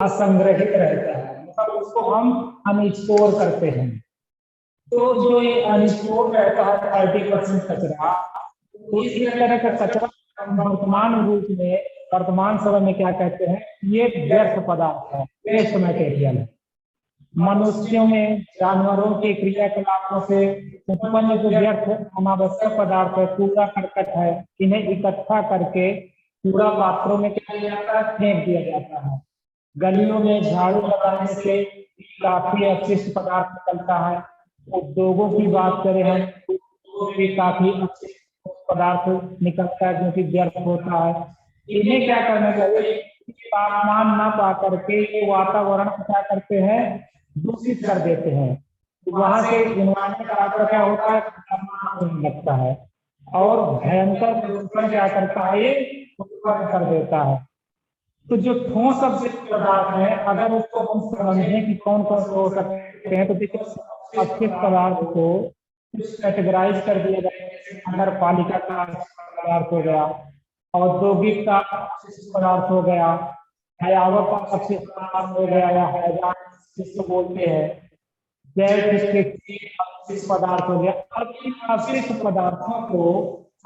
असंग्रहित रहता है, मतलब उसको हम अनस्टोर करते हैं। तो जो ये अनस्टोर रहता है 30% कचरा, तो इस तरह का कचरा वर्तमान रूप में, वर्तमान समय में क्या कहते हैं, ये व्यर्थ पदार्थ है, वेस्ट मटेरियल है। मनुष्यों में, जानवरों के क्रियाकलापों से उत्पन्न जो व्यर्थ अनावश्यक पदार्थ है, कूड़ा करकट है, इन्हें इकट्ठा करके कूड़ा पात्रों में क्या किया जाता है, फेंक दिया जाता है। गलियों में झाड़ू लगाने से काफी अपशिष्ट पदार्थ निकलता है। उद्योगों की बात करें हम, तो भी काफी अपशिष्ट पदार्थ निकलता है जो कि व्यर्थ होता है। इन्हें क्या करना चाहिए, तापमान ना पा करके ये वातावरण को क्या करते हैं, दूषित कर देते हैं। तो वहां से एनवायरमेंट का क्या होता है, तापमान होने लगता है और भयंकर प्रदूषण क्या करता है, ये उत्पन्न कर देता है। तो जो ठोस अपशिष्ट पदार्थ है, अगर उसको हम समझें कि कौन कौन से हो सकते हैं, तो देखिए अपशिष्ट पदार्थ को कुछ कैटेगराइज कर दिया जाए, नगर पालिका का पदार्थ हो गया, औद्योगिक का अपशिष्ट पदार्थ हो गया, हयावत का अपशिष्ट पदार्थ हो गया, या हैजार्ड जिसको बोलते हैं, जैव अपशिष्ट पदार्थ हो गया। अब इन अपशिष्ट पदार्थों को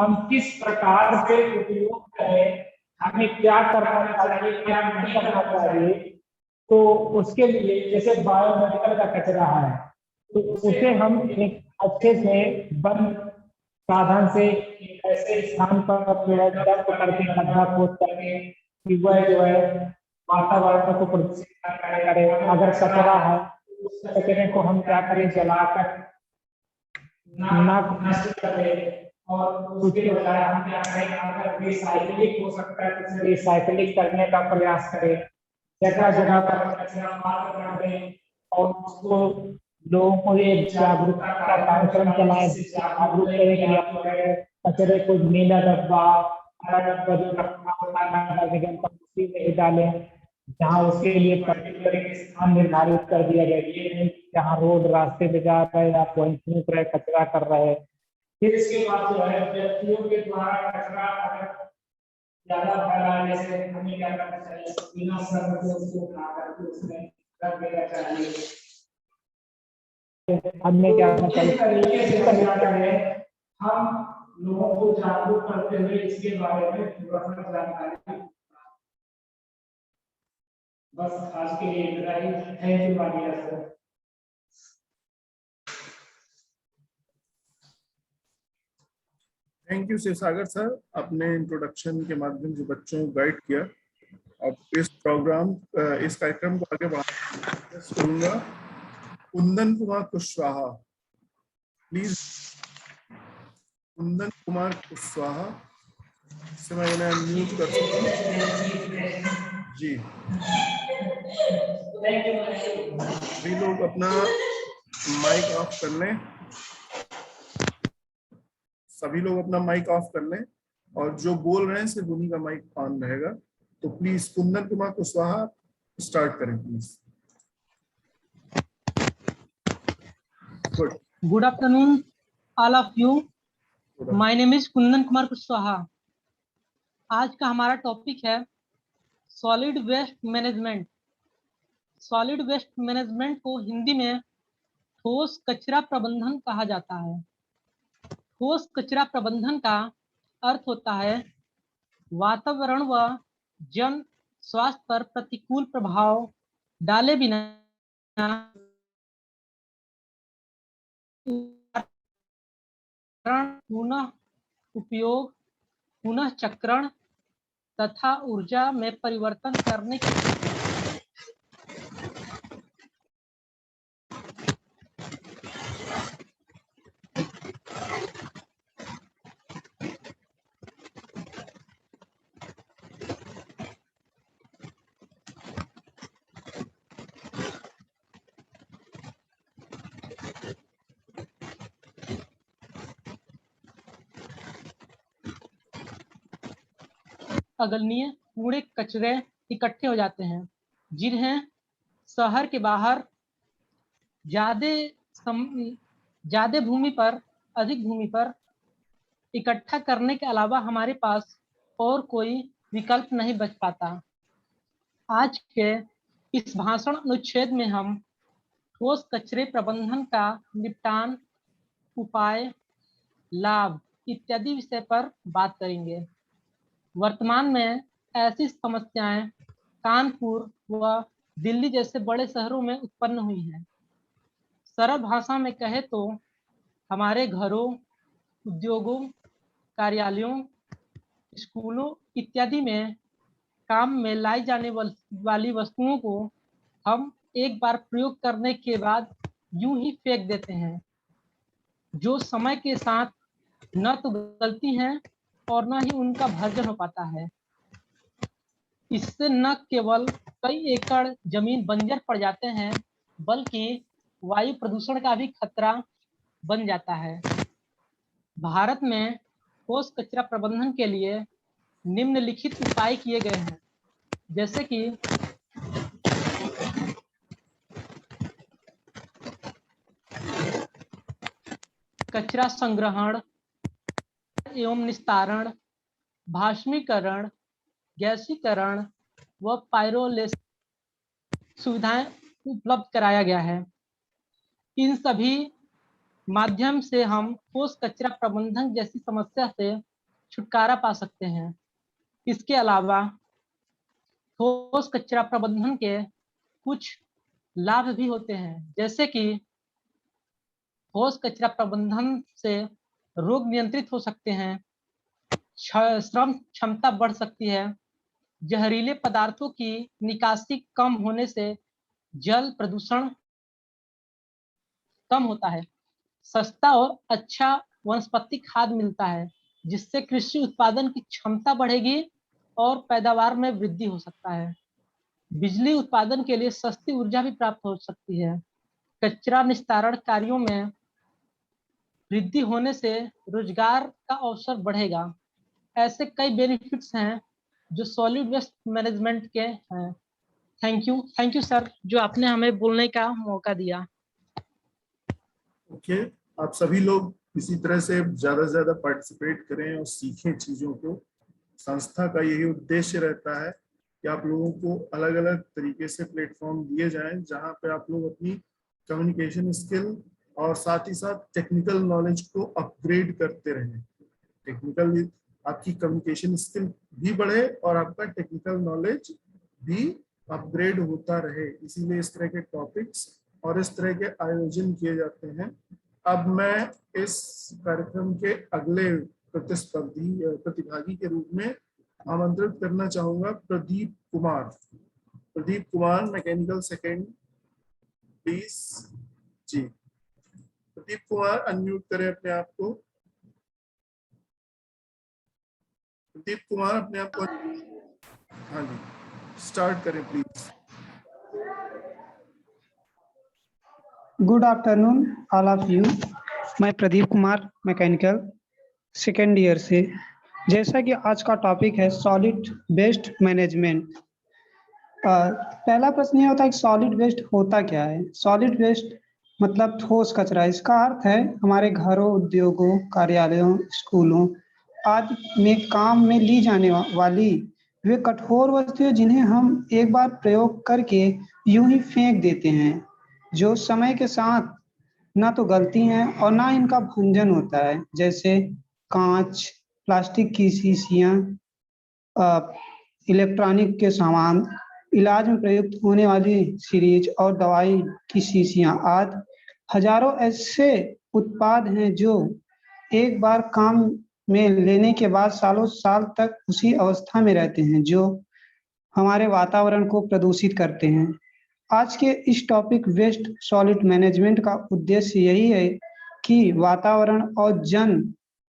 हम किस प्रकार से उपयोग करें, हमें क्या करना चाहिए, क्या नहीं करना चाहिए, तो उसके लिए जैसे बायोमेडिकल का कचरा है, तो उसे हम एक अच्छे से बंद साधन से ऐसे स्थान पर डंप करके, गड्ढा खोद करके कि वह जो है वातावरण को प्रदूषित करे। अगर कचरा है, उस कचरे को हम क्या करें, जलाकर ना नष्ट करें, और उसके बजाय हम क्या करें, अगर रिसाइकलिंग हो सकता है तो रिसाइकलिंग करने का प्रयास करें। जगह जगह पर कचरा मार्ग बना दें और उसको लोगों को एक जागरूकता का कार्यक्रम चलाएं, जागरूक करें कि आप कचरे को नीला डब्बा, हरा डब्बा जो रखना होता है नगर निगम का, उसी में ही डालें, जहाँ उसके लिए पर्टिकुलर स्थान निर्धारित कर दिया गया। ये नहीं जहाँ रोड रास्ते में जा रहे हैं आप वहीं थूक रहे, कचरा कर रहे हैं। फिर इसके बाद जो है व्यक्तियों के द्वारा कचरा अगर ज्यादा फैलाने से हमें क्या करना चाहिए, बिना शर्म के उसको उठा करके उसमें रख देना चाहिए। हमें क्या करना चाहिए, तरीके से क्या करें, हम लोगों को जागरूक करते हुए इसके बारे में पूरा जानकारी। बस आज के लिए इतना ही। Thank you Maniya sir. Thank you Shivsagar sir, अपने इंट्रोडक्शन के माध्यम से बच्चों को गाइड किया। अब इस कार्यक्रम को आगे बढ़ाना करूंगा कुंदन कुमार कुशवाहा, प्लीज। कुंदन कुमार कुशवाहा, समय इन्हें अनम्यूट कर जी। सभी लोग अपना माइक ऑफ कर लें, सभी लोग अपना माइक ऑफ कर लें, और जो बोल रहे हैं सिर्फ उन्हीं का माइक ऑन रहेगा। तो प्लीज कुंदन कुमार कुशवाहा स्टार्ट करें please. Good afternoon all of you. My name is Kundan Kumar Kushwaha. आज का हमारा टॉपिक है solid waste management. Solid waste management को हिंदी में ठोस कचरा प्रबंधन कहा जाता है। ठोस कचरा प्रबंधन का अर्थ होता है वातावरण व जन स्वास्थ्य पर प्रतिकूल प्रभाव डाले बिना पुनः उपयोग, पुनः चक्रण तथा ऊर्जा में परिवर्तन करने की अगलनीय कूड़े कचरे इकट्ठे हो जाते हैं, जिन्हें शहर के बाहर ज्यादा भूमि पर, अधिक भूमि पर इकट्ठा करने के अलावा हमारे पास और कोई विकल्प नहीं बच पाता। आज के इस भाषण अनुच्छेद में हम ठोस कचरे प्रबंधन का निपटान, उपाय, लाभ इत्यादि विषय पर बात करेंगे। वर्तमान में ऐसी समस्याएं कानपुर व दिल्ली जैसे बड़े शहरों में उत्पन्न हुई हैं। सरल भाषा में कहे तो हमारे घरों, उद्योगों, कार्यालयों, स्कूलों इत्यादि में काम में लाई जाने वाली वस्तुओं को हम एक बार प्रयोग करने के बाद यूं ही फेंक देते हैं, जो समय के साथ न तो गलती हैं और न ही उनका भर्जन हो पाता है। इससे न केवल कई एकड़ जमीन बंजर पड़ जाते हैं, बल्कि वायु प्रदूषण का भी खतरा बन जाता है। भारत में ठोस कचरा प्रबंधन के लिए निम्नलिखित उपाय किए गए हैं, जैसे कि कचरा संग्रहण एवं निस्तारण, भाष्मीकरण, गैसीकरण व पायरोलिसिस सुविधाएं उपलब्ध कराया गया है। इन सभी माध्यम से हम ठोस कचरा प्रबंधन जैसी समस्या से छुटकारा पा सकते हैं। इसके अलावा ठोस कचरा प्रबंधन के कुछ लाभ भी होते हैं, जैसे कि ठोस कचरा प्रबंधन से रोग नियंत्रित हो सकते हैं, श्रम क्षमता बढ़ सकती है, जहरीले पदार्थों की निकासी कम होने से जल प्रदूषण कम होता है, सस्ता और अच्छा वनस्पति खाद मिलता है, जिससे कृषि उत्पादन की क्षमता बढ़ेगी और पैदावार में वृद्धि हो सकता है। बिजली उत्पादन के लिए सस्ती ऊर्जा भी प्राप्त हो सकती है। कचरा निस्तारण कार्यों में वृद्धि होने से रोजगार का अवसर बढ़ेगा। ऐसे कई बेनिफिट्स हैं जो सॉलिड वेस्ट मैनेजमेंट के हैं। थैंक यू सर, जो आपने हमें बोलने का मौका दिया। ओके, आप सभी लोग इसी तरह से ज्यादा से ज्यादा पार्टिसिपेट करें और सीखें चीजों को। संस्था का यही उद्देश्य रहता है कि आप लोगों को अलग अलग तरीके से प्लेटफॉर्म दिए जाएं, जहां पे आप लोग अपनी कम्युनिकेशन स्किल और साथ ही साथ टेक्निकल नॉलेज को अपग्रेड करते रहें। टेक्निकल आपकी कम्युनिकेशन स्किल भी बढ़े और आपका टेक्निकल नॉलेज भी अपग्रेड होता रहे, इसीलिए इस तरह के टॉपिक्स और इस तरह के आयोजन किए जाते हैं। अब मैं इस कार्यक्रम के अगले प्रतिभागी के रूप में आमंत्रित करना चाहूंगा Pradeep Kumar. Pradeep Kumar, mechanical second please ji. Pradeep Kumar, unmute करें अपने आप को। प्रदीप कुमार अपने आप को, हाँ जी, स्टार्ट करें please. Good afternoon all of you. मैं Pradeep Kumar, mechanical second year से। जैसा कि आज का टॉपिक है सॉलिड वेस्ट मैनेजमेंट। पहला प्रश्न ये होता है कि सॉलिड वेस्ट होता क्या है। सॉलिड वेस्ट मतलब ठोस कचरा। इसका अर्थ है हमारे घरों, उद्योगों, कार्यालयों, स्कूलों आदि में काम में ली जाने वाली वे कठोर वस्तुएं जिन्हें हम एक बार प्रयोग करके यूं ही फेंक देते हैं, जो समय के साथ ना तो गलती हैं और ना इनका भंजन होता है, जैसे कांच, प्लास्टिक की शीशियां, इलेक्ट्रॉनिक के सामान, इलाज में प्रयुक्त होने वाली सीरीज और दवाई की शीशियां आदि। हजारों ऐसे उत्पाद हैं जो एक बार काम में लेने के बाद सालों साल तक उसी अवस्था में रहते हैं, जो हमारे वातावरण को प्रदूषित करते हैं। आज के इस टॉपिक वेस्ट सॉलिड मैनेजमेंट का उद्देश्य यही है कि वातावरण और जन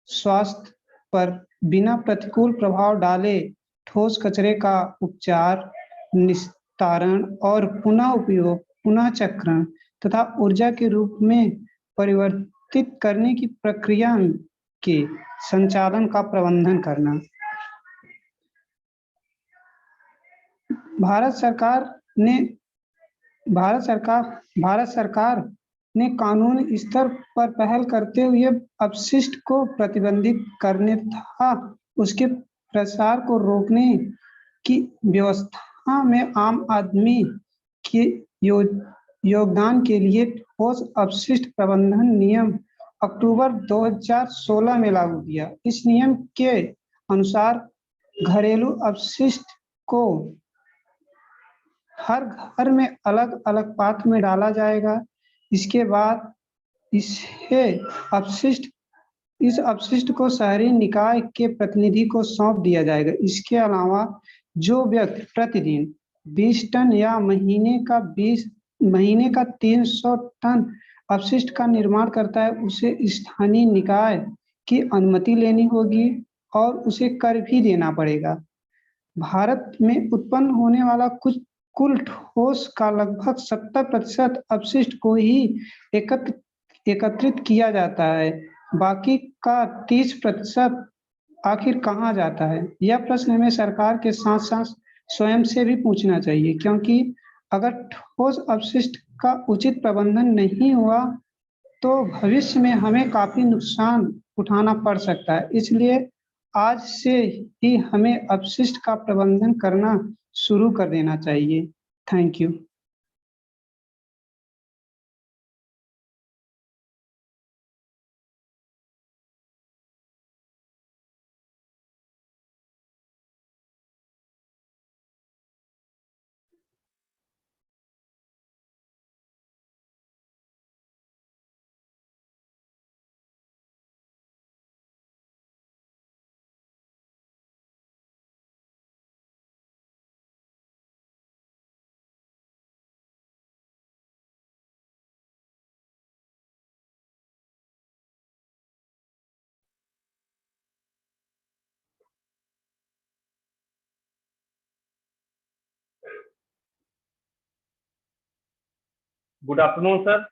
स्वास्थ्य पर बिना प्रतिकूल प्रभाव डाले ठोस कचरे का उपचार, निस्तारण और पुनः उपयोग, पुनः चक्रण तथा ऊर्जा के रूप में परिवर्तित करने की प्रक्रिया के संचालन का प्रबंधन करना। भारत सरकार ने कानूनी स्तर पर पहल करते हुए अपशिष्ट को प्रतिबंधित करने तथा उसके प्रसार को रोकने की व्यवस्था में आम आदमी के योगदान के लिए ठोस अपशिष्ट प्रबंधन नियम अक्टूबर 2016 में लागू किया। इस नियम के अनुसार घरेलू अपशिष्ट को हर घर में अलग अलग पात्र में डाला जाएगा। इसके बाद इस अपशिष्ट को शहरी निकाय के प्रतिनिधि को सौंप दिया जाएगा। इसके अलावा जो व्यक्ति प्रतिदिन 20 टन या महीने का 300 टन अपशिष्ट का निर्माण करता है, उसे स्थानीय निकाय की अनुमति लेनी होगी और उसे कर भी देना पड़ेगा। भारत में उत्पन्न होने वाला कुल ठोस का लगभग 70% अपशिष्ट को ही एकत्रित किया जाता है। बाकी का 30% आखिर कहाँ जाता है? यह प्रश्न हमें सरकार के साथ साथ स्वयं से भी पूछना चाहिए, क्योंकि अगर ठोस अपशिष्ट का उचित प्रबंधन नहीं हुआ तो भविष्य में हमें काफी नुकसान उठाना पड़ सकता है। इसलिए आज से ही हमें अपशिष्ट का प्रबंधन करना शुरू कर देना चाहिए। Thank you. Good afternoon sir.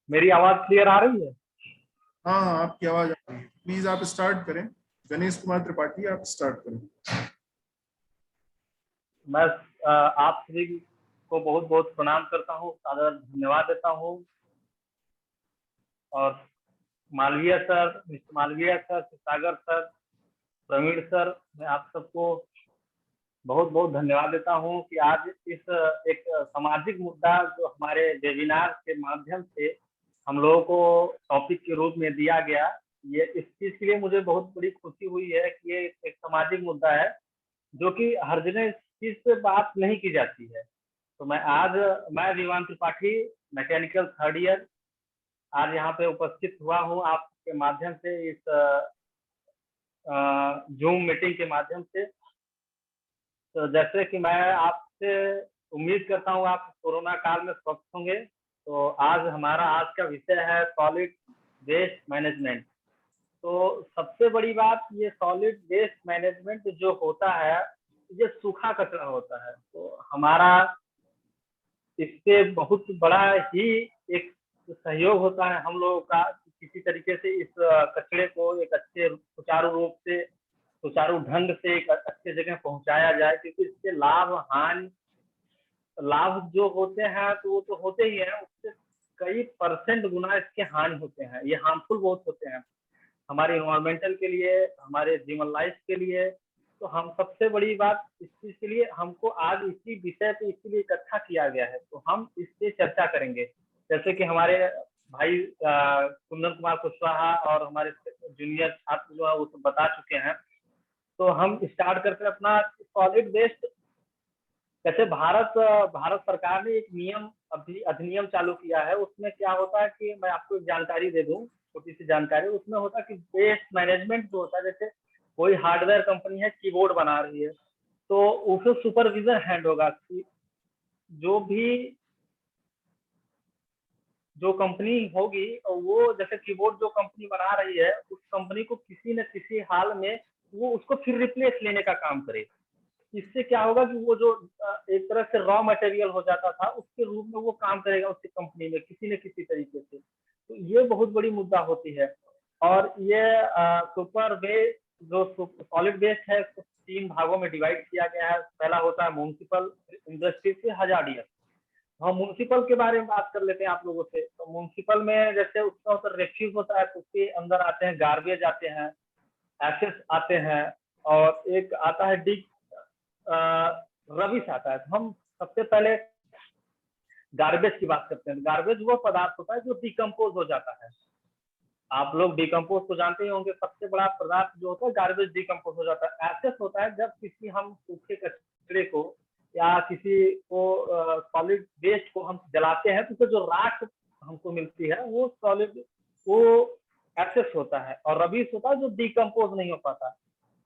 मेरी आवाज क्लियर आ रही है? हाँ हाँ, आपकी आवाज आ रही है। प्लीज आप स्टार्ट करें। गणेश कुमार त्रिपाठी, आप स्टार्ट करें। मैं आप सभी को बहुत बहुत प्रणाम करता हूँ, सादर धन्यवाद देता हूँ। और Malviya sir, mister Malviya sir, Sagar sir, Praveen sir, मैं आप सबको बहुत बहुत धन्यवाद देता हूँ कि आज इस एक सामाजिक मुद्दा जो हमारे वेबिनार के माध्यम से हम लोगों को टॉपिक के रूप में दिया गया, ये इस चीज के लिए मुझे बहुत बड़ी खुशी हुई है कि ये एक सामाजिक मुद्दा है जो कि हर जगह इस चीज पे बात नहीं की जाती है। तो मैं Vivaan Tripathi, mechanical 3rd year, आज यहाँ पे उपस्थित हुआ हूँ आपके माध्यम से, इस जूम मीटिंग के माध्यम से। तो जैसे कि मैं आपसे उम्मीद करता हूँ आप कोरोना काल में स्वस्थ होंगे। तो आज का विषय है सॉलिड वेस्ट मैनेजमेंट। तो सबसे बड़ी बात, ये सॉलिड वेस्ट मैनेजमेंट जो होता है, ये सूखा कचरा होता है। तो हमारा इससे बहुत बड़ा ही एक सहयोग होता है हम लोगों का, किसी तरीके से इस कचरे को एक अच्छे सुचारू ढंग से एक अच्छे जगह पहुंचाया जाए, क्योंकि इसके लाभ जो होते हैं तो वो तो होते ही हैं, उससे कई % गुना इसके हानि होते हैं। ये हार्मफुल बहुत होते हैं हमारे इन्वायरमेंटल के लिए, हमारे ह्यूमन लाइफ के लिए। तो हम सबसे बड़ी बात इस चीज के लिए हमको आज इसी विषय पे इसीलिए इकट्ठा किया गया है, तो हम इस पे चर्चा करेंगे। जैसे कि हमारे भाई कुंदन कुमार कुशवाहा और हमारे जूनियर छात्र जो है वो सब बता चुके हैं। तो हम स्टार्ट करते हैं अपना सॉलिड वेस्ट। जैसे भारत सरकार ने एक अधिनियम चालू किया है। उसमें क्या होता है कि मैं आपको एक जानकारी दे दूं, छोटी सी जानकारी। उसमें होता है कि वेस्ट मैनेजमेंट जो होता है, जैसे कोई हार्डवेयर कंपनी है, कीबोर्ड बना रही है, तो उसे सुपरविजन हैंड होगा कि जो कंपनी होगी, वो जैसे कीबोर्ड जो कंपनी बना रही है, उस कंपनी को किसी न किसी हाल में वो उसको फिर रिप्लेस लेने का काम करे। इससे क्या होगा कि वो जो एक तरह से रॉ मटेरियल हो जाता था, उसके रूप में वो काम करेगा उसकी कंपनी में किसी न किसी तरीके से। तो ये बहुत बड़ी मुद्दा होती है। और ये सुपर वेस्ट, जो सॉलिड वेस्ट है, उसको 3 भागों में डिवाइड किया गया है। पहला होता है म्युनिसिपल, इंडस्ट्री से हजार्डियस। हम म्युनिसिपल के बारे में बात कर लेते हैं आप लोगों से। तो म्युनिसिपल में जैसे उसका होता है रेफ्यूज होता है, तो उसके अंदर आते हैं गार्बेज आते हैं, एसेस आते हैं, और एक आता है रबिश आता है। तो हम सबसे पहले गार्बेज की बात करते हैं। गार्बेज वो पदार्थ होता है जो डिकम्पोज हो जाता है। आप लोग डिकम्पोज तो जानते ही होंगे, सबसे बड़ा पदार्थ जो होता है गार्बेज डिकम्पोज हो जाता है। एसेस होता है जब किसी हम सूखे कचरे को या किसी को सॉलिड वेस्ट को हम जलाते हैं तो उससे जो राख हमको मिलती है वो सॉलिड, वो एसेस होता है। और रबिश होता है जो डिकम्पोज नहीं हो पाता।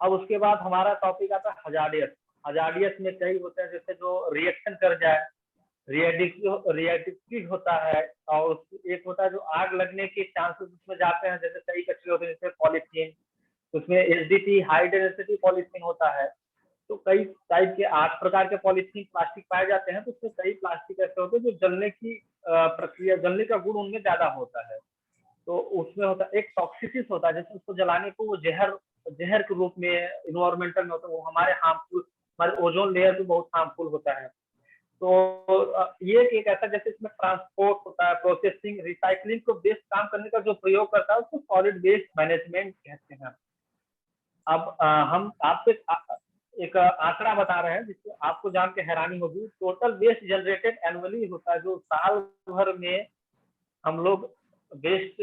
अब उसके बाद हमारा टॉपिक आता है हजार्डियस। हजार्डियस में कई होते हैं, जैसे जो रिएक्शन कर जाए, रिएक्टिव होता है। और एक होता है जो आग लगने के चांसेस उसमें जाते हैं, जैसे कई कचरे होते हैं जैसे पॉलीथीन, उसमें एचडीटी हाई डेंसिटी पॉलीथीन होता है। तो कई टाइप के 8 प्रकार के पॉलीथीन प्लास्टिक पाए जाते हैं। तो उसमें कई प्लास्टिक ऐसे होते हैं जो जलने की प्रक्रिया, जलने का गुण उनमें ज्यादा होता है। तो उसमें होता है एक टॉक्सिसिस होता है, जैसे उसको जलाने को वो जहर के रूप में इन्वायरमेंटल में होता है, वो हमारे हार्मफुल, हमारे ओजोन लेयर पे बहुत हार्मफुल होता है। तो ये एक ऐसा, जैसे इसमें ट्रांसपोर्ट होता है, प्रोसेसिंग, रिसाइकलिंग को बेस्ट काम करने का जो प्रयोग करता है उसको सॉलिड वेस्ट मैनेजमेंट कहते हैं। अब हम आपको एक आंकड़ा बता रहे हैं जिससे आपको जान के हैरानी होगी। टोटल वेस्ट जनरेटेड एनुअली होता है, जो साल भर में हम लोग वेस्ट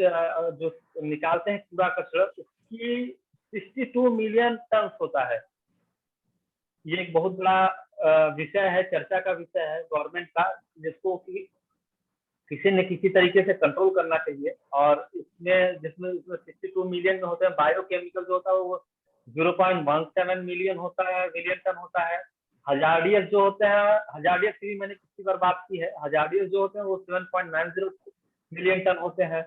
जो निकालते हैं कूड़ा कचरा, उसकी 62 मिलियन टन होता है। ये एक बहुत बड़ा विषय है, चर्चा का विषय है गवर्नमेंट का, जिसको कि किसी न किसी तरीके से कंट्रोल करना चाहिए। और जिसमें 62 मिलियन में होते हैं, बायोकेमिकल जो होता है वो 0.17 मिलियन टन होता है। हजार्डियस जो होते हैं, हजार्डियस की भी मैंने कितनी बार बात की है, हजार्डियस जो होते हैं वो 7.90 मिलियन टन होते हैं।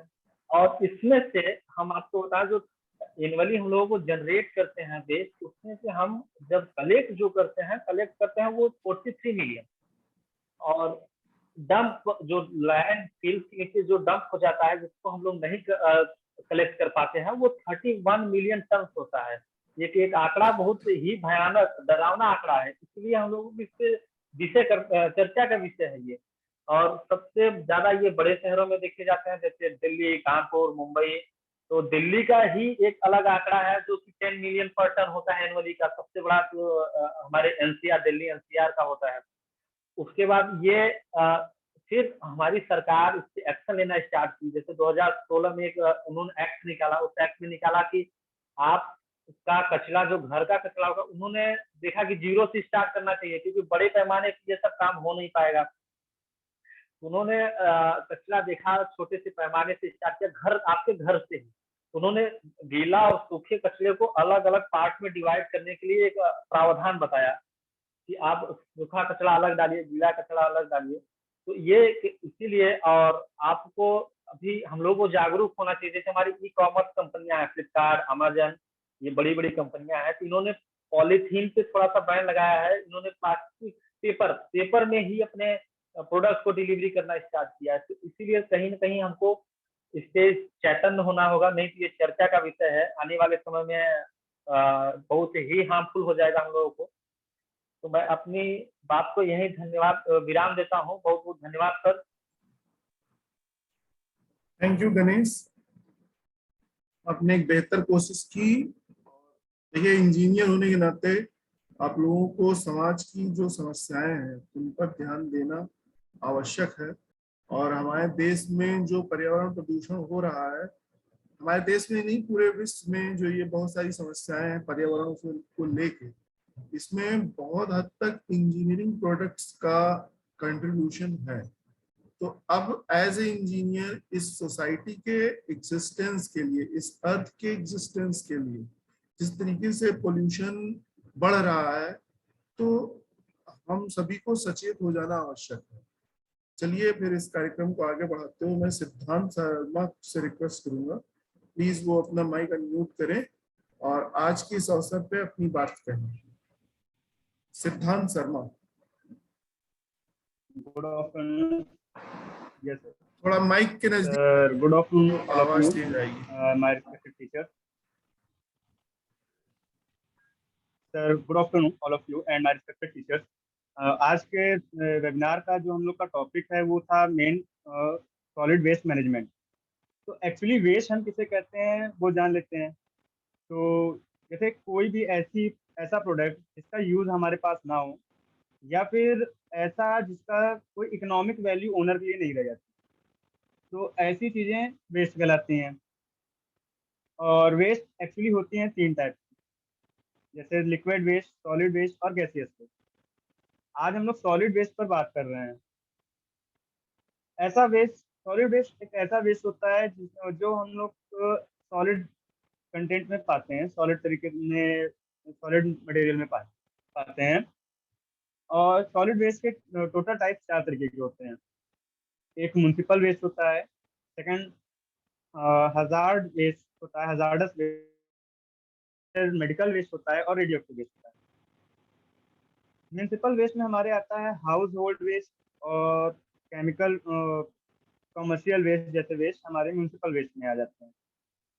और इसमें से हम आपको बताएं, जो एनुअली हम लोगों को जनरेट करते हैं वेस्ट, उसमें से हम जब कलेक्ट करते हैं वो 43 मिलियन। और डंप, जो लैंड फील्ड के नीचे जो डंप हो जाता है, जिसको हम लोग नहीं कलेक्ट कर पाते हैं, वो 31 मिलियन टन होता है। ये एक आंकड़ा बहुत ही भयानक, डरावना आंकड़ा है, इसलिए हम लोगों को चर्चा का विषय है ये। और सबसे ज्यादा ये बड़े शहरों में देखे जाते हैं, जैसे दिल्ली, कानपुर, मुंबई। तो दिल्ली का ही एक अलग आंकड़ा है जो कि 10 मिलियन पर टन होता है एनुअली का। सबसे बड़ा तो हमारे एनसीआर, दिल्ली एनसीआर का होता है। उसके बाद ये फिर हमारी सरकार इस पे एक्शन लेना स्टार्ट की। जैसे 2016 में एक उन्होंने एक्ट निकाला। उस एक्ट में निकाला कि आपका कचरा, जो घर का कचरा होगा, उन्होंने देखा कि 0 से स्टार्ट करना चाहिए, क्योंकि बड़े पैमाने पे ये सब काम हो नहीं पाएगा। उन्होंने कचरा देखा, छोटे से पैमाने से स्टार्ट किया, आपके घर से ही। उन्होंने गीला और सूखे कचरे को अलग अलग पार्ट में डिवाइड करने के लिए एक प्रावधान बताया कि आप सूखा कचरा अलग डालिए, गीला कचरा अलग डालिए। तो ये इसीलिए, और आपको अभी हम लोगों को जागरूक होना चाहिए। जैसे हमारी ई कॉमर्स कंपनियां हैं, फ्लिपकार्ट, अमेजन, ये बड़ी बड़ी कंपनियां हैं, तो इन्होंने पॉलीथीन पे थोड़ा सा बैन लगाया है। इन्होंने प्लास्टिक पेपर में ही अपने प्रोडक्ट को डिलीवरी करना स्टार्ट किया है। तो इसीलिए कहीं ना कहीं हमको इससे चैतन्य होना होगा, नहीं तो ये चर्चा का विषय है। आने वाले समय में बहुत ही हार्मफुल हो जाएगा हम लोगों को। तो मैं अपनी बात को यही विराम देता हूँ। बहुत बहुत धन्यवाद सर। थैंक यू गणेश, आपने एक बेहतर कोशिश की। देखिए, इंजीनियर होने के नाते आप लोगों को समाज की जो समस्याएं हैं उन पर ध्यान देना आवश्यक है। और हमारे देश में जो पर्यावरण प्रदूषण हो रहा है, हमारे देश में नहीं पूरे विश्व में जो ये बहुत सारी समस्याएं हैं पर्यावरण को लेके, इसमें बहुत हद तक इंजीनियरिंग प्रोडक्ट्स का कंट्रीब्यूशन है। तो अब एज ए इंजीनियर इस सोसाइटी के एग्जिस्टेंस के लिए, इस अर्थ के एग्जिस्टेंस के लिए जिस तरीके से पोल्यूशन बढ़ रहा है, तो हम सभी को सचेत हो जाना आवश्यक है। चलिए फिर इस कार्यक्रम को आगे बढ़ाते हुए मैं सिद्धांत शर्मा से रिक्वेस्ट करूंगा, प्लीज वो अपना माइक अनम्यूट करें और आज के इस अवसर पे अपनी बात कहें। सिद्धांत Sharma. Good afternoon. Yes sir. थोड़ा माइक के नजदीक, गुड आफ्टरनून आवाज तेज आएगी। My respected teacher sir, good afternoon all of you and my respected teachers. आज के वेबिनार का जो हम लोग का टॉपिक है वो था मेन सॉलिड वेस्ट मैनेजमेंट। तो एक्चुअली वेस्ट हम किसे कहते हैं वो जान लेते हैं। तो जैसे कोई भी ऐसा प्रोडक्ट जिसका यूज हमारे पास ना हो, या फिर ऐसा जिसका कोई इकोनॉमिक वैल्यू ओनर के लिए नहीं रह जाती, तो ऐसी चीजें वेस्ट कहलाती हैं। और वेस्ट एक्चुअली होती हैं 3 टाइप, जैसे लिक्विड वेस्ट, सॉलिड वेस्ट और गैसियस वेस्ट। आज हम लोग सॉलिड वेस्ट पर बात कर रहे हैं। सॉलिड वेस्ट एक ऐसा वेस्ट होता है जो हम लोग सॉलिड कंटेंट में पाते हैं, सॉलिड तरीके में, सॉलिड मटेरियल में पाते हैं। और सॉलिड वेस्ट के टोटल टाइप 4 तरीके के होते हैं। एक म्युनिसिपल वेस्ट होता है, सेकंड हजार्ड वेस्ट होता है, हजार्डस वेस्ट, मेडिकल वेस्ट होता है और रेडियो एक्टिव वेस्ट होता है। म्युनिसिपल वेस्ट में हमारे आता है हाउस होल्ड वेस्ट और केमिकल कमर्शियल वेस्ट जैसे वेस्ट हमारे म्युनिसिपल वेस्ट में आ जाते हैं।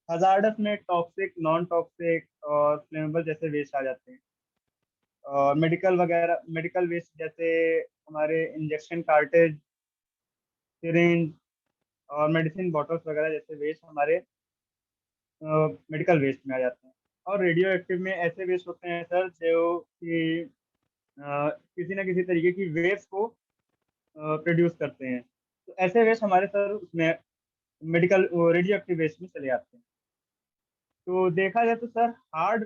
हजार्डस में टॉक्सिक, नॉन टॉक्सिक और फ्लेमेबल जैसे वेस्ट आ जाते हैं। और मेडिकल वेस्ट जैसे हमारे इंजेक्शन कार्टेज, सिरिंज और मेडिसिन बॉटल्स वगैरह जैसे वेस्ट हमारे मेडिकल वेस्ट में आ जाते हैं। और रेडियो एक्टिव में ऐसे वेस्ट होते हैं सर जो कि किसी न किसी तरीके की वेव्स को प्रोड्यूस करते हैं। तो ऐसे वेस्ट हमारे सर उसमें मेडिकल रेडियो एक्टिव वेस्ट में चले आते हैं। तो देखा जाए तो सर हार्ड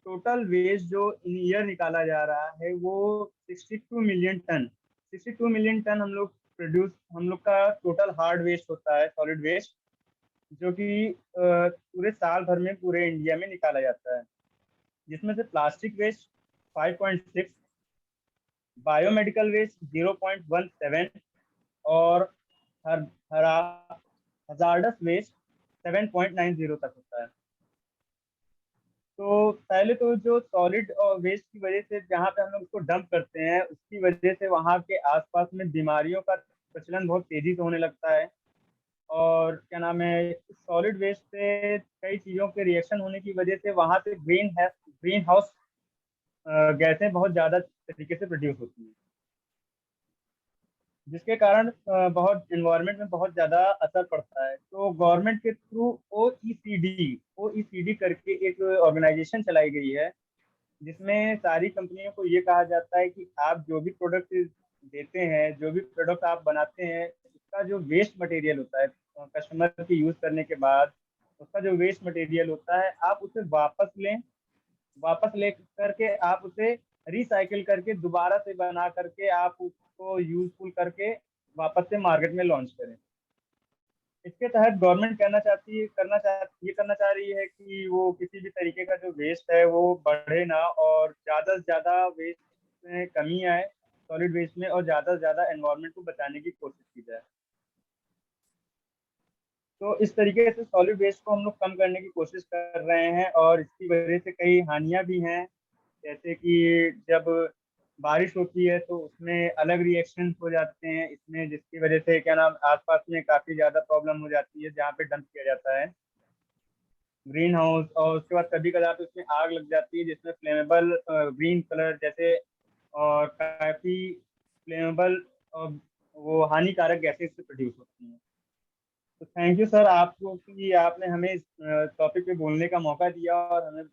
टोटल वेस्ट जो इन ईयर निकाला जा रहा है वो 62 मिलियन टन, 62 मिलियन टन हम लोग का टोटल हार्ड वेस्ट होता है, सॉलिड वेस्ट, जो कि पूरे साल भर में पूरे इंडिया में निकाला जाता है। जिसमें से प्लास्टिक वेस्ट 5.6, बायोमेडिकल वेस्ट 0.17 और हजार्डस वेस्ट 7.90 तक होता है। तो पहले तो जो सॉलिड और वेस्ट की वजह से जहाँ पे हम लोग उसको डंप करते हैं, उसकी वजह से वहाँ के आसपास में बीमारियों का प्रचलन बहुत तेजी से होने लगता है। और क्या नाम है, सॉलिड वेस्ट से कई चीज़ों के रिएक्शन होने की वजह से वहाँ से ग्रीन हाउस गैसें बहुत ज़्यादा तरीके से प्रोड्यूस होती हैं, जिसके कारण बहुत इन्वायरमेंट में बहुत ज़्यादा असर पड़ता है। तो गवर्नमेंट के थ्रू OECD करके एक ऑर्गेनाइजेशन चलाई गई है, जिसमें सारी कंपनियों को ये कहा जाता है कि आप जो भी प्रोडक्ट देते हैं, जो भी प्रोडक्ट आप बनाते हैं, उसका जो वेस्ट मटेरियल होता है कस्टमर के यूज करने के बाद, उसका जो वेस्ट मटेरियल होता है आप उसे वापस ले करके आप उसे रिसाइकिल करके दोबारा से बना करके आप उसको यूजफुल करके वापस से मार्केट में लॉन्च करें। इसके तहत गवर्नमेंट करना चाह रही है कि वो किसी भी तरीके का जो वेस्ट है वो बढ़े ना, और ज़्यादा से ज़्यादा वेस्ट में कमी आए सॉलिड वेस्ट में, और ज़्यादा से ज़्यादा एनवायरनमेंट को बचाने की कोशिश की जाए। तो इस तरीके से सॉलिड वेस्ट को हम लोग कम करने की कोशिश कर रहे हैं, और इसकी वजह से कई हानियां भी हैं, जैसे कि जब बारिश होती है तो उसमें अलग रिएक्शन हो जाते हैं इसमें, जिसकी वजह से क्या नाम आसपास में काफी ज्यादा प्रॉब्लम हो जाती है जहाँ पे डंप किया जाता है ग्रीन हाउस। और उसके बाद कभी कदार तो उसमें आग लग जाती है जिसमें फ्लेमेबल ग्रीन कलर जैसे और काफी फ्लेमेबल वो हानिकारक गैसेज से प्रोड्यूस होती हैं। तो थैंक यू सर आपको कि आपने हमें इस टॉपिक पे बोलने का मौका दिया, और हमें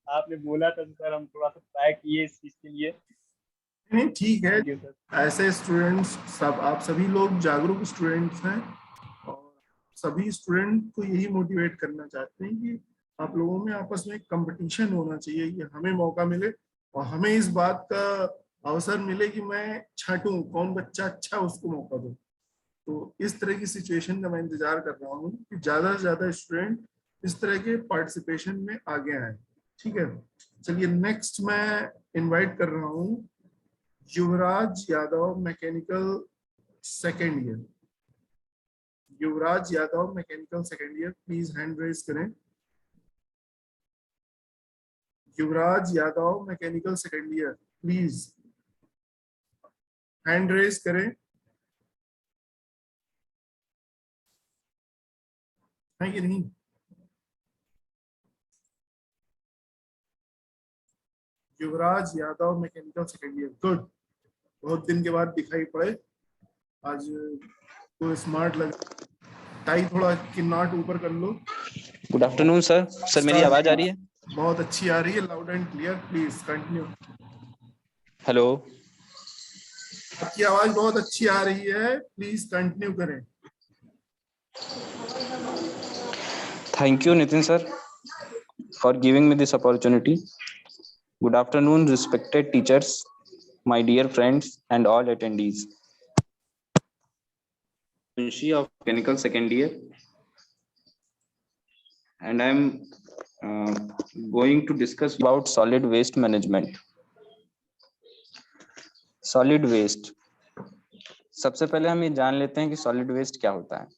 आपने बोला था तो सर हम थोड़ा सा ट्राई किए इस चीज के लिए। नहीं ठीक है, थैंक यू सर। ऐसे स्टूडेंट्स आप सभी लोग जागरूक स्टूडेंट्स हैं, और सभी स्टूडेंट को यही मोटिवेट करना चाहते हैं कि आप लोगों में आपस में कंपटीशन होना चाहिए कि हमें मौका मिले और हमें इस बात का अवसर मिले कि मैं छांटूं कौन बच्चा अच्छा उसको मौका दूं। तो इस तरह की सिचुएशन का मैं इंतजार कर रहा हूँ कि ज्यादा से ज्यादा स्टूडेंट इस तरह के पार्टिसिपेशन में आगे आए। ठीक है, चलिए नेक्स्ट मैं इनवाइट कर रहा हूँ Yuvraj Yadav, mechanical second year. Yuvraj Yadav, mechanical second year, please hand raise करें। Yuvraj Yadav, mechanical second year, please hand raise करें। है कि नहीं? Yuvraj Yadav, mechanical second year, good. बहुत दिन के बाद दिखाई पड़े, आज तो स्मार्ट लग। टाई थोड़ा किन्नौट ऊपर कर लो। Good afternoon sir. सर मेरी आवाज आ रही है? बहुत अच्छी आ रही है, loud and clear. Please continue. Hello. आपकी आवाज बहुत अच्छी आ रही है, प्लीज कंटिन्यू करें। Thank you Nitin sir for giving me this opportunity. Good afternoon respected teachers, my dear friends and all attendees. Munshi of Mechanical second year, and I'm going to discuss about solid waste management. Solid waste. सबसे पहले हम ये जान लेते हैं कि solid waste क्या होता है।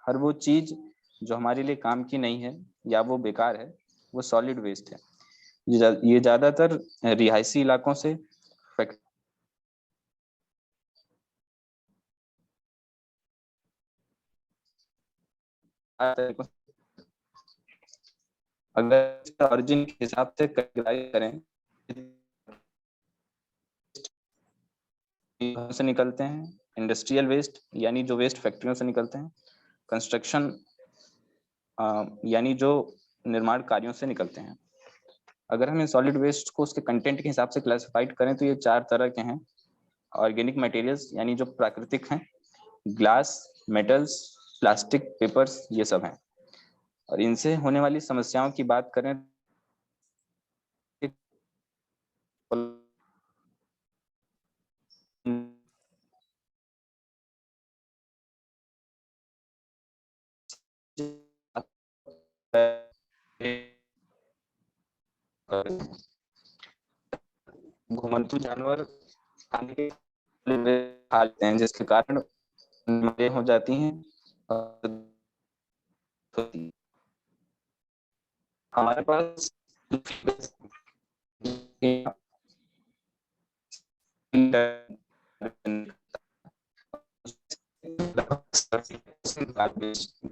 हर वो चीज जो हमारे लिए काम की नहीं है या वो बेकार है, वो सॉलिड वेस्ट है। ये ज्यादातर रिहायशी इलाकों से, अगर ऑरिजिन के हिसाब से कैटेगराइज करें से निकलते हैं इंडस्ट्रियल वेस्ट यानी जो वेस्ट फैक्ट्रियों से निकलते हैं, कंस्ट्रक्शन यानी जो निर्माण कार्यों से निकलते हैं। अगर हम इन सॉलिड वेस्ट को उसके कंटेंट के हिसाब से क्लासिफाइड करें तो ये 4 तरह के हैं। ऑर्गेनिक मटेरियल्स यानी जो प्राकृतिक हैं, ग्लास, मेटल्स, प्लास्टिक, पेपर्स, ये सब हैं। और इनसे होने वाली समस्याओं की बात करें घुमंतु जानवर खाने के खा लेते हैं, जिसके कारण बीमारियां हो जाती हैं। हमारे पास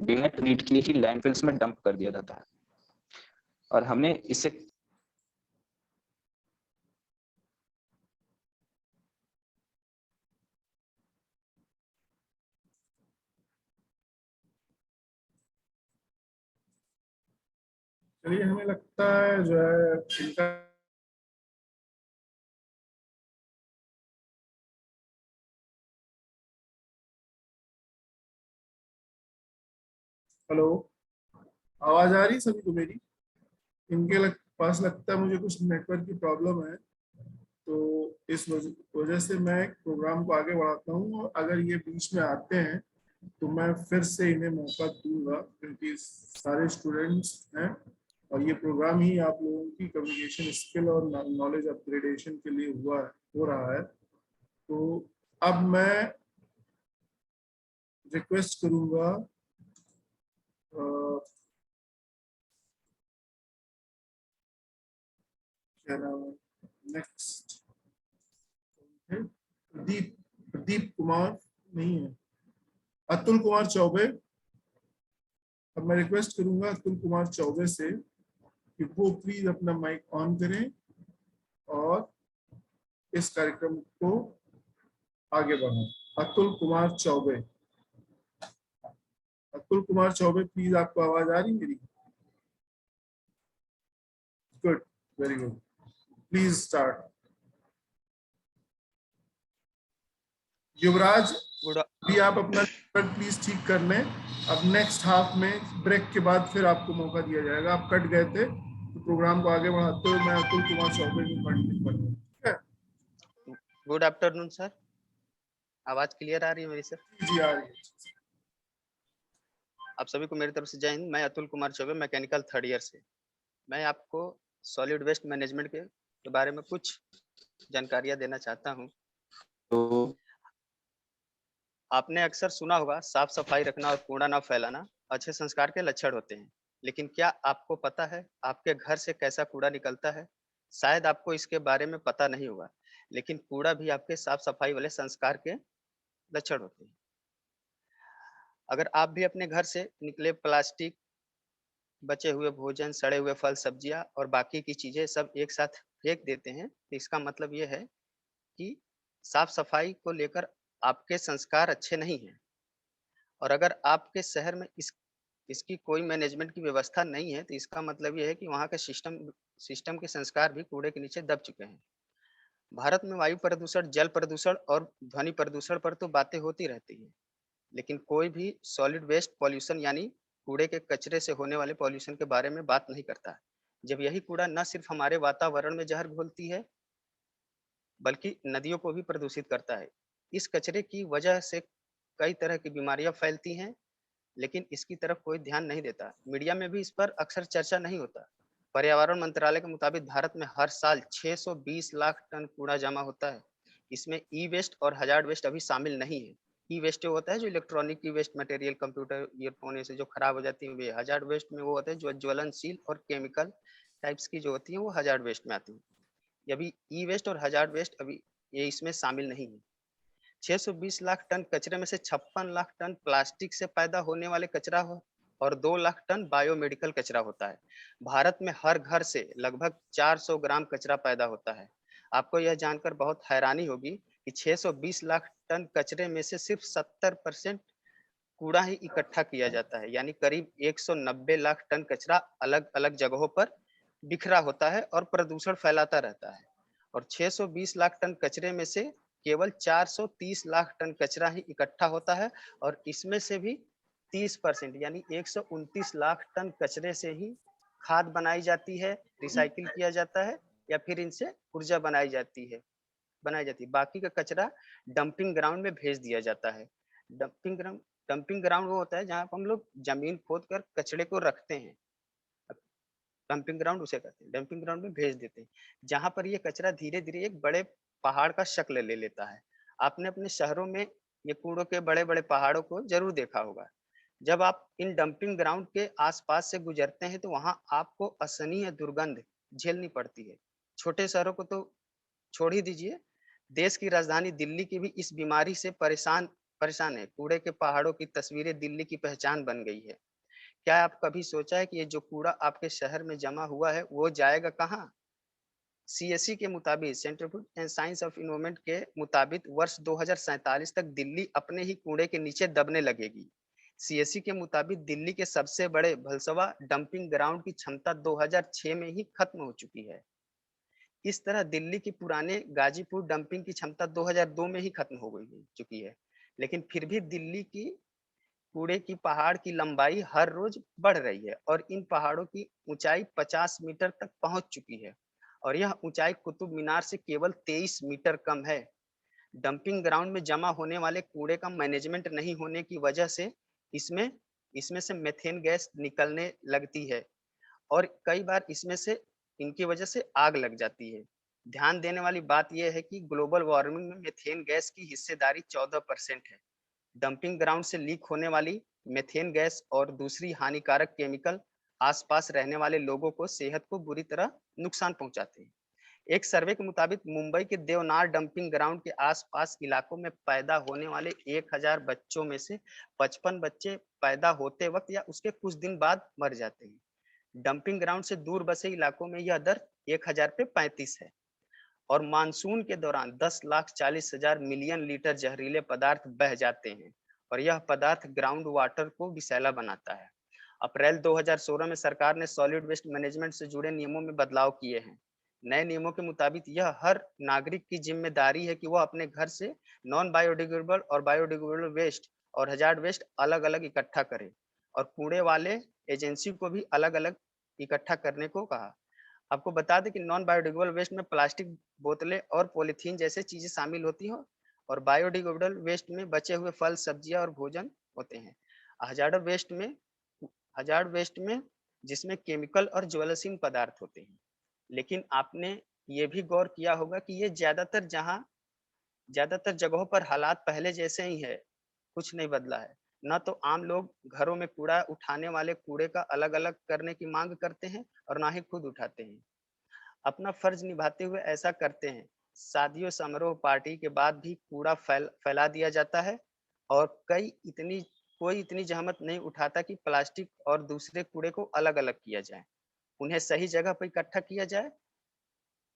बिना ट्रीट किए ही लैंडफिल्स में डंप कर दिया जाता है। और हमने इसे चलिए, हमें लगता है जो है इनका हेलो, आवाज आ रही सभी को मेरी? इनके पास लगता है मुझे कुछ नेटवर्क की प्रॉब्लम है, तो इस वजह से मैं प्रोग्राम को आगे बढ़ाता हूँ। और अगर ये बीच में आते हैं तो मैं फिर से इन्हें मौका दूंगा, क्योंकि सारे स्टूडेंट्स हैं और ये प्रोग्राम ही आप लोगों की कम्युनिकेशन स्किल और नॉलेज अपग्रेडेशन के लिए हो रहा है। तो अब मैं रिक्वेस्ट करूंगा क्या नाम है नेक्स्ट, प्रदीप कुमार नहीं है, अतुल कुमार चौबे। अब मैं रिक्वेस्ट करूंगा अतुल कुमार चौबे से कि वो प्लीज अपना माइक ऑन करें और इस कार्यक्रम को आगे बढ़ाएं। अतुल कुमार चौबे, अतुल कुमार चौबे प्लीज, आपको आवाज आ रही मेरी? Good, very good, please start. Yuvraj, भी आप अपना प्लीज ठीक कर लें। अब नेक्स्ट हाफ में ब्रेक के बाद फिर आपको मौका दिया जाएगा। आप कट गए थे, तो प्रोग्राम को आगे बढ़ाते हुए मैं अतुल कुमार चौबे को कंटिन्यू करूंगा, ठीक है? गुड आफ्टरनून सर, आवाज क्लियर आ रही है मेरी सर? जी आ रही है। आप सभी को मेरी तरफ से जय हिंद। मैं Atul Kumar Choubey, mechanical third year से। मैं आपको सॉलिड वेस्ट मैनेजमेंट के बारे में कुछ जानकारियां देना चाहता हूं। तो आपने अक्सर सुना होगा साफ सफाई रखना और कूड़ा ना फैलाना अच्छे संस्कार के लक्षण होते हैं, लेकिन क्या आपको पता है आपके घर से कैसा कूड़ा निकलता है? शायद आपको इसके बारे में पता नहीं होगा, लेकिन कूड़ा भी आपके साफ सफाई वाले संस्कार के लक्षण होते हैं। अगर आप भी अपने घर से निकले प्लास्टिक, बचे हुए भोजन, सड़े हुए फल सब्जियां और बाकी की चीजें सब एक साथ फेंक देते हैं, तो इसका मतलब ये है कि साफ सफाई को लेकर आपके संस्कार अच्छे नहीं हैं। और अगर आपके शहर में इसकी कोई मैनेजमेंट की व्यवस्था नहीं है, तो इसका मतलब ये है कि वहाँ का सिस्टम के संस्कार भी कूड़े के नीचे दब चुके हैं। भारत में वायु प्रदूषण, जल प्रदूषण और ध्वनि प्रदूषण पर तो बातें होती रहती हैं, लेकिन कोई भी सॉलिड वेस्ट पॉल्यूशन यानी कूड़े के कचरे से होने वाले पॉल्यूशन के बारे में बात नहीं करता। जब यही कूड़ा न सिर्फ हमारे वातावरण में जहर घोलती है, बल्कि नदियों को भी प्रदूषित करता है। इस कचरे की वजह से कई तरह की बीमारियां फैलती हैं, लेकिन इसकी तरफ कोई ध्यान नहीं देता। मीडिया में भी इस पर अक्सर चर्चा नहीं होता। पर्यावरण मंत्रालय के मुताबिक भारत में हर साल 620 लाख टन कूड़ा जमा होता है। इसमें ई वेस्ट और हजार्ड वेस्ट अभी शामिल नहीं है। ई वेस्ट वो होता है जो इलेक्ट्रॉनिक की वेस्ट मटेरियल, कंप्यूटर, ईयरफोन से जो खराब हो जाती है वे। हजार्ड वेस्ट में वो होते हैं जो ज्वलनशील और केमिकल टाइप्स की जो होती है वो हजार्ड वेस्ट में आती है। अभी ई वेस्ट और हजार्ड वेस्ट अभी ये इसमें शामिल नहीं है। 620 लाख टन कचरे में से 56 लाख टन प्लास्टिक से पैदा होने वाले कचरा हो और 2 लाख टन बायोमेडिकल कचरा होता है। भारत में हर घर से लगभग 400 ग्राम कचरा पैदा होता है। आपको यह जानकर बहुत हैरानी होगी कि 620 लाख टन कचरे में से सिर्फ 70% कूड़ा ही इकट्ठा किया जाता है, यानी करीब 190 लाख टन कचरा अलग अलग जगहों पर बिखरा होता है और प्रदूषण फैलाता रहता है। और 620 लाख टन कचरे में से केवल 430 लाख टन कचरा ही इकट्ठा होता है, और इसमें से भी 30% यानी 129 लाख टन कचरे से ही खाद बनाई जाती है, रिसाइकिल किया जाता है, या फिर इनसे ऊर्जा बनाई जाती है। बाकी का कचरा डंपिंग ग्राउंड में भेज दिया जाता है। डंपिंग ग्राउंड वो होता है जहाँ पर हम लोग जमीन खोद कर कचरे को रखते हैं। डंपिंग ग्राउंड उसे कहते हैं। डंपिंग ग्राउंड में भेज देते हैं, जहां पर ये कचरा धीरे धीरे एक बड़े पहाड़ का शक्ल ले लेता है। आपने अपने शहरों में ये कूड़ों के बड़े बड़े पहाड़ों को जरूर देखा होगा। जब आप इन डंपिंग ग्राउंड के आसपास से गुजरते हैं तो वहां आपको असहनीय दुर्गंध झेलनी पड़ती है। छोटे शहरों को तो छोड़ ही दीजिए, देश की राजधानी दिल्ली की भी इस बीमारी से परेशान परेशान है। कूड़े के पहाड़ों की तस्वीरें दिल्ली की पहचान बन गई है। क्या आप कभी सोचा है कि ये जो कूड़ा आपके शहर में जमा हुआ है वो जाएगा कहाँ? सीएससी के मुताबिक, centre for and science of environment के मुताबिक वर्ष 2047 तक दिल्ली अपने ही कूड़े के नीचे दबने लगेगी। सीएससी के मुताबिक दिल्ली के सबसे बड़े भलसवा डंपिंग ग्राउंड की क्षमता 2006 में ही खत्म हो चुकी है। इस तरह दिल्ली की पुराने गाजीपुर डंपिंग की क्षमता 2002 में ही खत्म हो गई चुकी है, लेकिन फिर भी दिल्ली की कूड़े की पहाड़ की लंबाई हर रोज बढ़ रही है और इन पहाड़ों की ऊंचाई 50 मीटर तक पहुंच चुकी है, और यह ऊंचाई कुतुब मीनार से केवल 23 मीटर कम है। डंपिंग ग्राउंड में जमा होने वाले कूड़े का मैनेजमेंट नहीं होने की वजह से इसमें इसमें से मेथेन गैस निकलने लगती है, और कई बार इसमें से इनकी वजह से आग लग जाती है। ध्यान देने वाली बात यह है कि ग्लोबल वार्मिंग में मेथेन गैस की हिस्सेदारी 14% है। डंपिंग ग्राउंड से लीक होने वाली मेथेन गैस और दूसरी हानिकारक केमिकल आसपास रहने वाले लोगों को सेहत को बुरी तरह नुकसान पहुंचाते हैं। एक सर्वे के मुताबिक मुंबई के देवनार डंपिंग ग्राउंड के आसपास इलाकों में पैदा होने वाले 1000 बच्चों में से 55 बच्चे पैदा होते वक्त या उसके कुछ दिन बाद मर जाते हैं। डंपिंग ग्राउंड से दूर बसे इलाकों में यह दर 1000 पे 35 है। और मानसून के दौरान 10,40,000 मिलियन लीटर जहरीले पदार्थ बह जाते हैं, और यह पदार्थ ग्राउंड वाटर को विषैला बनाता है। अप्रैल 2016 में सरकार ने सॉलिड वेस्ट मैनेजमेंट से जुड़े नियमों में बदलाव किए हैं। नए नियमों के मुताबिक यह हर नागरिक की जिम्मेदारी है कि वह अपने घर से नॉन बायोडिग्रेडेबल और बायोडिग्रेडेबल वेस्ट और हजार्ड वेस्ट अलग अलग इकट्ठा करे, और कूड़े वाले एजेंसी को भी अलग अलग इकट्ठा करने को कहा। आपको बता दें कि नॉन बायोडिग्रेडेबल वेस्ट में प्लास्टिक बोतलें और पॉलीथीन जैसे चीजें शामिल होती हैं, और बायोडिग्रेडेबल वेस्ट में बचे हुए फल, सब्जियां और भोजन होते हैं। हजार्ड वेस्ट में हजार्ड वेस्ट में जिसमें केमिकल और ज्वलनशील पदार्थ होते हैं। लेकिन आपने ये भी गौर किया होगा कि ये ज्यादातर जगहों पर हालात पहले जैसे ही है, कुछ नहीं बदला है। न तो आम लोग घरों में कूड़ा उठाने वाले कूड़े का अलग अलग करने की मांग करते हैं और ना ही खुद उठाते हैं। अपना फर्ज निभाते हुए ऐसा करते हैं। शादियों, समारोह, पार्टी के बाद भी कूड़ा फैला दिया जाता है, और कोई इतनी जहमत नहीं उठाता कि प्लास्टिक और दूसरे कूड़े को अलग अलग किया जाए, उन्हें सही जगह पर इकट्ठा किया जाए।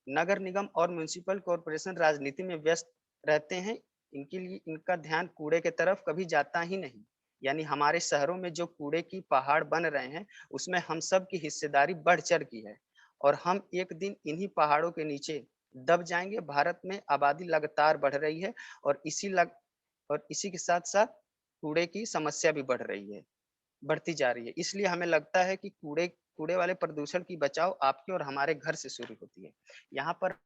नगर निगम और म्युनिसिपल कॉरपोरेशन राजनीति में व्यस्त रहते हैं, इनके लिए इनका ध्यान कूड़े के तरफ कभी जाता ही नहीं। यानी हमारे शहरों में जो कूड़े की पहाड़ बन रहे हैं उसमें हम सब की हिस्सेदारी बढ़ चढ़ की है और हम एक दिन इन्हीं पहाड़ों के नीचे दब जाएंगे। भारत में आबादी लगातार बढ़ रही है और इसी के साथ साथ कूड़े की समस्या भी बढ़ती जा रही है। इसलिए हमें लगता है कि कूड़े कूड़े वाले प्रदूषण की बचाव आपके और हमारे घर से शुरू होती है। यहाँ पर